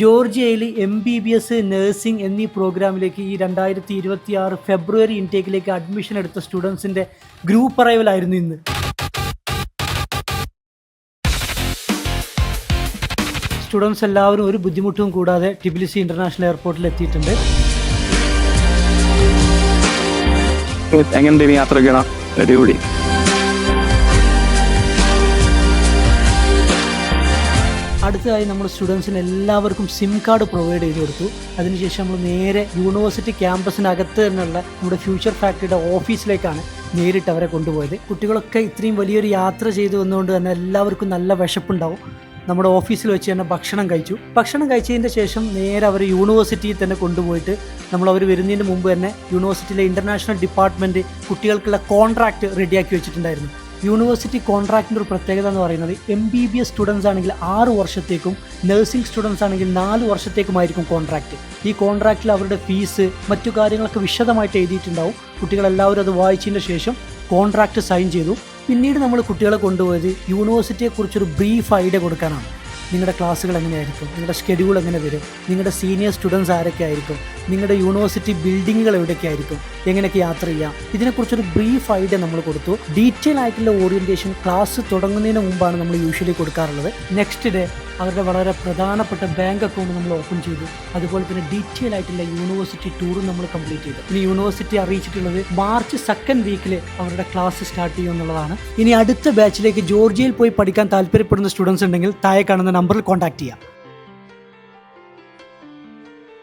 ജോർജിയയിൽ MBBS nursing എന്നീ പ്രോഗ്രാമിലേക്ക് ഈ 2026 ഫെബ്രുവരി ഇൻടേക്കിലേക്ക് അഡ്മിഷൻ എടുത്ത സ്റ്റുഡൻസിൻ്റെ ഗ്രൂപ്പ് അറൈവലായിരുന്നു ഇന്ന്. സ്റ്റുഡൻസ് എല്ലാവരും ഒരു ബുദ്ധിമുട്ടും കൂടാതെ ടിബിലിസി ഇൻ്റർനാഷണൽ എയർപോർട്ടിൽ എത്തിയിട്ടുണ്ട്. എങ്ങനെ യാത്രയ്ക്കണം അടിപൊളി. അടുത്തതായി നമ്മൾ സ്റ്റുഡൻസിന് എല്ലാവർക്കും സിം കാർഡ് പ്രൊവൈഡ് ചെയ്ത് കൊടുത്തു. അതിനുശേഷം നമ്മൾ നേരെ യൂണിവേഴ്സിറ്റി ക്യാമ്പസിനകത്ത് തന്നെയുള്ള നമ്മുടെ ഫ്യൂച്ചർ ഫാക്ടറിയുടെ ഓഫീസിലേക്കാണ് നേരിട്ട് അവരെ കൊണ്ടുപോയത്. കുട്ടികളൊക്കെ ഇത്രയും വലിയൊരു യാത്ര ചെയ്തു വന്നുകൊണ്ട് തന്നെ എല്ലാവർക്കും നല്ല വിശപ്പുണ്ടാവും. നമ്മുടെ ഓഫീസിൽ വെച്ച് തന്നെ ഭക്ഷണം കഴിച്ചതിൻ്റെ ശേഷം നേരെ അവർ യൂണിവേഴ്സിറ്റിയിൽ തന്നെ കൊണ്ടുപോയിട്ട് അവർ വരുന്നതിന് മുമ്പ് തന്നെ യൂണിവേഴ്സിറ്റിയിലെ ഇൻ്റർനാഷണൽ ഡിപ്പാർട്ട്മെൻറ്റ് കുട്ടികൾക്കുള്ള കോൺട്രാക്റ്റ് റെഡിയാക്കി വെച്ചിട്ടുണ്ടായിരുന്നു. യൂണിവേഴ്സിറ്റി കോൺട്രാക്റ്റിൻ്റെ ഒരു പ്രത്യേകത എന്ന് പറയുന്നത് MBBS സ്റ്റുഡൻസ് ആണെങ്കിൽ 6 വർഷത്തേക്കും നഴ്സിംഗ് സ്റ്റുഡൻസ് ആണെങ്കിൽ 4 വർഷത്തേക്കുമായിരിക്കും കോൺട്രാക്റ്റ്. ഈ കോൺട്രാക്റ്റിൽ അവരുടെ ഫീസ് മറ്റു കാര്യങ്ങളൊക്കെ വിശദമായിട്ട് എഴുതിയിട്ടുണ്ടാവും. കുട്ടികളെല്ലാവരും അത് വായിച്ചതിന് ശേഷം കോൺട്രാക്റ്റ് സൈൻ ചെയ്തു. പിന്നീട് നമ്മൾ കുട്ടികളെ കൊണ്ടുപോയത് യൂണിവേഴ്സിറ്റിയെക്കുറിച്ചൊരു ബ്രീഫ് ഐഡിയ കൊടുക്കാനാണ്. നിങ്ങളുടെ ക്ലാസ്സുകൾ എങ്ങനെയായിരിക്കും, നിങ്ങളുടെ ഷെഡ്യൂൾ എങ്ങനെ വരും, നിങ്ങളുടെ സീനിയർ സ്റ്റുഡൻസ് ആരൊക്കെ ആയിരിക്കും, നിങ്ങളുടെ യൂണിവേഴ്സിറ്റി ബിൽഡിങ്ങുകൾ എവിടെയൊക്കെ ആയിരിക്കും, എങ്ങനെയൊക്കെ യാത്ര ചെയ്യാം, ഇതിനെക്കുറിച്ചൊരു ബ്രീഫ് ഐഡിയ നമ്മൾ കൊടുത്തു. ഡീറ്റെയിൽ ആയിട്ടുള്ള ഓറിയൻറ്റേഷൻ ക്ലാസ് തുടങ്ങുന്നതിന് മുമ്പാണ് നമ്മൾ യൂഷ്വലി കൊടുക്കാറുള്ളത്. നെക്സ്റ്റ് ഡേ അവരുടെ വളരെ പ്രധാനപ്പെട്ട ബാങ്ക് അക്കൗണ്ട് നമ്മൾ ഓപ്പൺ ചെയ്തു. അതുപോലെ തന്നെ ഡീറ്റെയിൽ ആയിട്ടുള്ള യൂണിവേഴ്സിറ്റി ടൂറും നമ്മൾ കംപ്ലീറ്റ് ചെയ്തു. ഇനി യൂണിവേഴ്സിറ്റി അറിയിച്ചിട്ടുള്ളത് മാർച്ച് 2nd വീക്കിൽ അവരുടെ ക്ലാസ് സ്റ്റാർട്ട് ചെയ്യും എന്നുള്ളതാണ്. ഇനി അടുത്ത ബാച്ചിലേക്ക് ജോർജിയയിൽ പോയി പഠിക്കാൻ താല്പര്യപ്പെടുന്ന സ്റ്റുഡൻസ് ഉണ്ടെങ്കിൽ താഴെ കാണുന്ന നമ്പറിൽ കോൺടാക്ട് ചെയ്യാം.